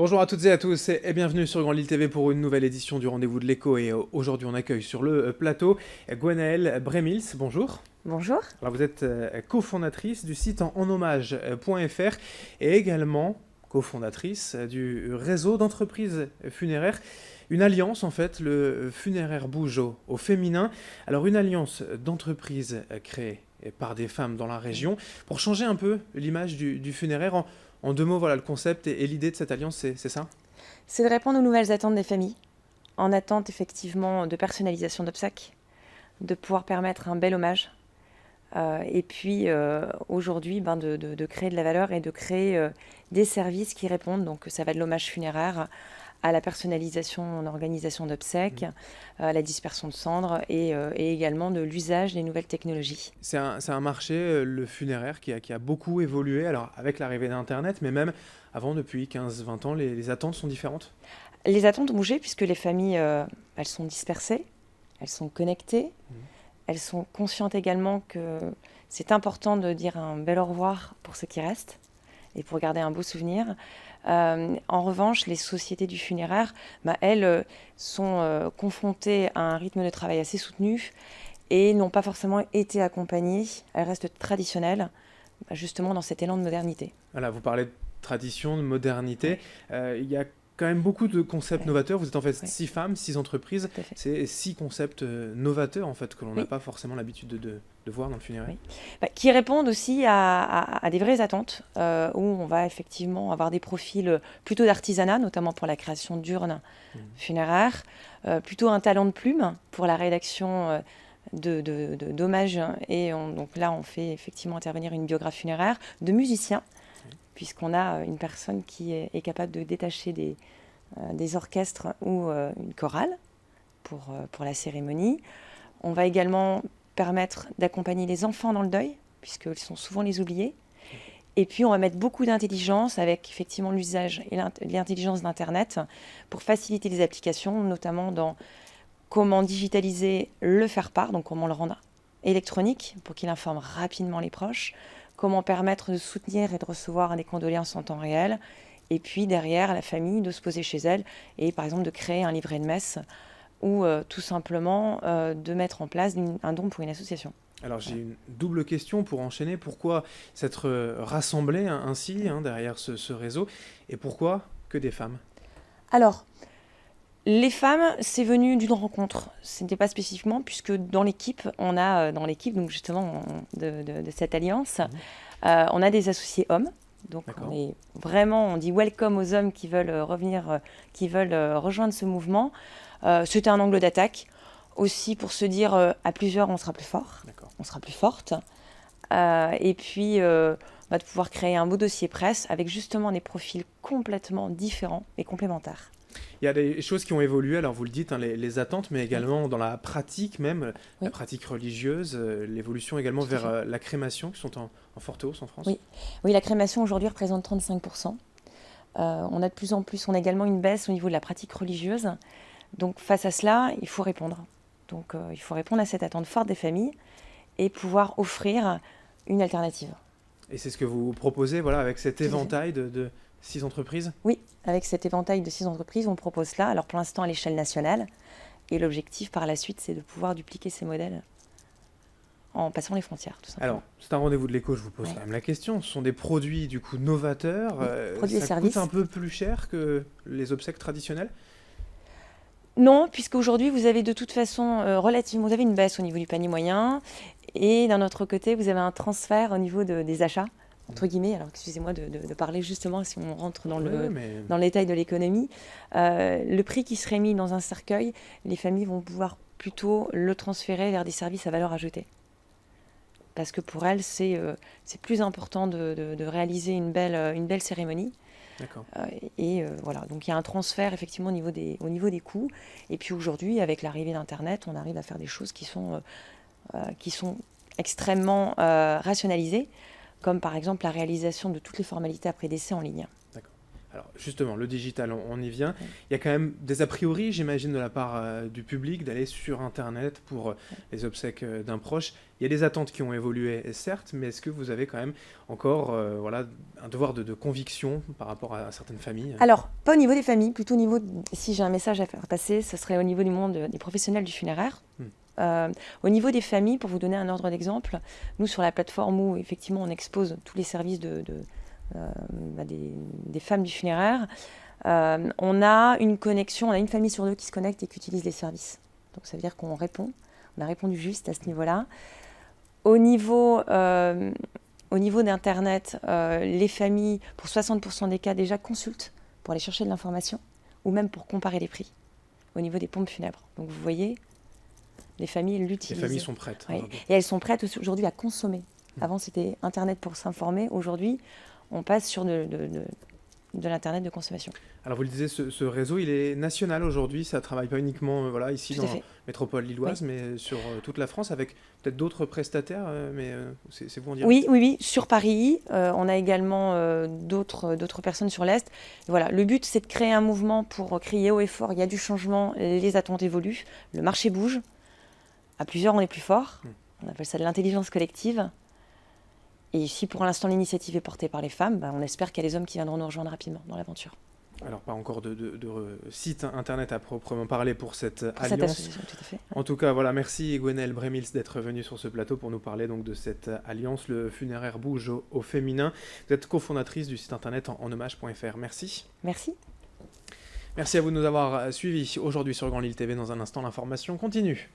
Bonjour à toutes et à tous et bienvenue sur Grand Lille TV pour une nouvelle édition du Rendez-vous de l'Écho. Et aujourd'hui, on accueille sur le plateau Gwenaëlle Brémils. Bonjour. Bonjour. Alors, vous êtes cofondatrice du site enhommage.fr et également cofondatrice du réseau d'entreprises funéraires. Une alliance, en fait, le funéraire bouge au féminin. Alors, une alliance d'entreprises créée par des femmes dans la région pour changer un peu l'image du funéraire. En deux mots, voilà, le concept et l'idée de cette alliance, c'est ça? C'est de répondre aux nouvelles attentes des familles, en attente effectivement de personnalisation d'obsèques, de pouvoir permettre un bel hommage, et puis aujourd'hui de créer de la valeur et de créer des services qui répondent. Donc ça va de l'hommage funéraire à la personnalisation en organisation d'obsèques, à la dispersion de cendres et également de l'usage des nouvelles technologies. C'est un marché, le funéraire, qui a beaucoup évolué, alors avec l'arrivée d'Internet, mais même avant, depuis 15-20 ans, les attentes sont différentes. Les attentes ont bougé puisque les familles, elles sont dispersées, elles sont connectées, elles sont conscientes également que c'est important de dire un bel au revoir pour ceux qui restent et pour garder un beau souvenir. En revanche, les sociétés du funéraire, elles sont confrontées à un rythme de travail assez soutenu et n'ont pas forcément été accompagnées. Elles restent traditionnelles, justement dans cet élan de modernité. Voilà, vous parlez de tradition, de modernité. Il y a quand même beaucoup de concepts novateurs. Vous êtes en fait 6 femmes, 6 entreprises. C'est 6 concepts novateurs en fait que l'on n'a pas forcément l'habitude de voir dans le funéraire. Qui répondent aussi à des vraies attentes, où on va effectivement avoir des profils plutôt d'artisanat, notamment pour la création d'urnes funéraires, plutôt un talent de plume pour la rédaction d'hommages. Et donc là, on fait effectivement intervenir une biographe funéraire, de musiciens, puisqu'on a une personne qui est capable de détacher des orchestres ou une chorale pour la cérémonie. On va également permettre d'accompagner les enfants dans le deuil, puisqu'ils sont souvent les oubliés. Et puis, on va mettre beaucoup d'intelligence avec effectivement l'usage et l'intelligence d'Internet pour faciliter les applications, notamment dans comment digitaliser le faire-part, donc comment le rendre électronique pour qu'il informe rapidement les proches, comment permettre de soutenir et de recevoir des condoléances en temps réel, et puis derrière, la famille de se poser chez elle et par exemple de créer un livret de messe ou tout simplement de mettre en place un don pour une association. Alors j'ai une double question pour enchaîner. Pourquoi s'être rassemblés ainsi derrière ce réseau et pourquoi que des femmes? Alors, les femmes, c'est venu d'une rencontre. Ce n'était pas spécifiquement, puisque dans l'équipe, donc justement de cette alliance, on a des associés hommes. Donc on dit welcome aux hommes qui veulent revenir, qui veulent rejoindre ce mouvement. C'était un angle d'attaque. Aussi pour se dire à plusieurs, on sera plus fort, on sera plus forte. Et puis de pouvoir créer un beau dossier presse avec justement des profils complètement différents et complémentaires. Il y a des choses qui ont évolué, alors vous le dites, les attentes, mais également dans la pratique même, la pratique religieuse, l'évolution également vers la crémation, qui sont en forte hausse en France. Oui, la crémation aujourd'hui représente 35%. On a de plus en plus, on a également une baisse au niveau de la pratique religieuse. Donc face à cela, il faut répondre. Donc il faut répondre à cette attente forte des familles et pouvoir offrir une alternative. Et c'est ce que vous proposez, voilà, avec cet éventail de 6 entreprises? Oui, avec cet éventail de 6 entreprises, on propose cela. Alors pour l'instant à l'échelle nationale. Et l'objectif par la suite, c'est de pouvoir dupliquer ces modèles en passant les frontières, tout simplement. Alors, c'est un rendez-vous de l'écho, je vous pose quand même la question. Ce sont des produits du coup novateurs. Produits et services. Ça coûte un peu plus cher que les obsèques traditionnelles? Non, puisqu'aujourd'hui, vous avez de toute façon vous avez une baisse au niveau du panier moyen. Et d'un autre côté, vous avez un transfert au niveau des achats. Entre guillemets, alors excusez-moi de parler justement, si on rentre dans le détail de l'économie, le prix qui serait mis dans un cercueil, les familles vont pouvoir plutôt le transférer vers des services à valeur ajoutée. Parce que pour elles, c'est plus important de réaliser une belle cérémonie. Voilà, donc il y a un transfert effectivement au niveau des coûts. Et puis aujourd'hui, avec l'arrivée d'Internet, on arrive à faire des choses qui sont extrêmement rationalisées, comme par exemple la réalisation de toutes les formalités après décès en ligne. D'accord. Alors justement, le digital, on y vient. Il y a quand même des a priori, j'imagine, de la part du public d'aller sur Internet pour les obsèques d'un proche. Il y a des attentes qui ont évolué, certes, mais est-ce que vous avez quand même encore voilà, un devoir de conviction par rapport à certaines familles? Alors, pas au niveau des familles, plutôt au niveau, si j'ai un message à faire passer, ce serait au niveau du monde des professionnels du funéraire. Au niveau des familles, pour vous donner un ordre d'exemple, nous sur la plateforme où effectivement on expose tous les services des femmes du funéraire, on a une connexion, on a une famille sur deux qui se connecte et qui utilise les services. Donc ça veut dire qu'on répond, on a répondu juste à ce niveau-là. Au niveau d'Internet, les familles, pour 60% des cas, déjà consultent pour aller chercher de l'information ou même pour comparer les prix au niveau des pompes funèbres. Donc vous voyez, les familles l'utilisent. Les familles sont prêtes. Oui. Et elles sont prêtes aujourd'hui à consommer. Avant, c'était Internet pour s'informer. Aujourd'hui, on passe sur de l'Internet de consommation. Alors vous le disiez, ce réseau, il est national aujourd'hui. Ça ne travaille pas uniquement voilà, ici Tout dans à la fait. métropole lilloise, mais sur toute la France, avec peut-être d'autres prestataires, mais c'est vous en direct. Oui. Sur Paris, on a également d'autres personnes sur l'Est. Voilà, le but, c'est de créer un mouvement pour crier haut et fort. Il y a du changement, les attentes évoluent, le marché bouge. À plusieurs, on est plus fort. On appelle ça de l'intelligence collective. Et si pour l'instant l'initiative est portée par les femmes, on espère qu'il y a des hommes qui viendront nous rejoindre rapidement dans l'aventure. Alors pas encore de site internet à proprement parler pour cette alliance. Cette association, tout à fait. En tout cas, voilà, merci Gwenaëlle Bremils d'être venue sur ce plateau pour nous parler donc de cette alliance, le funéraire bouge au féminin. Vous êtes cofondatrice du site internet en hommage.fr. Merci. Merci. Merci à vous de nous avoir suivis aujourd'hui sur Grand Lille TV. Dans un instant, l'information continue.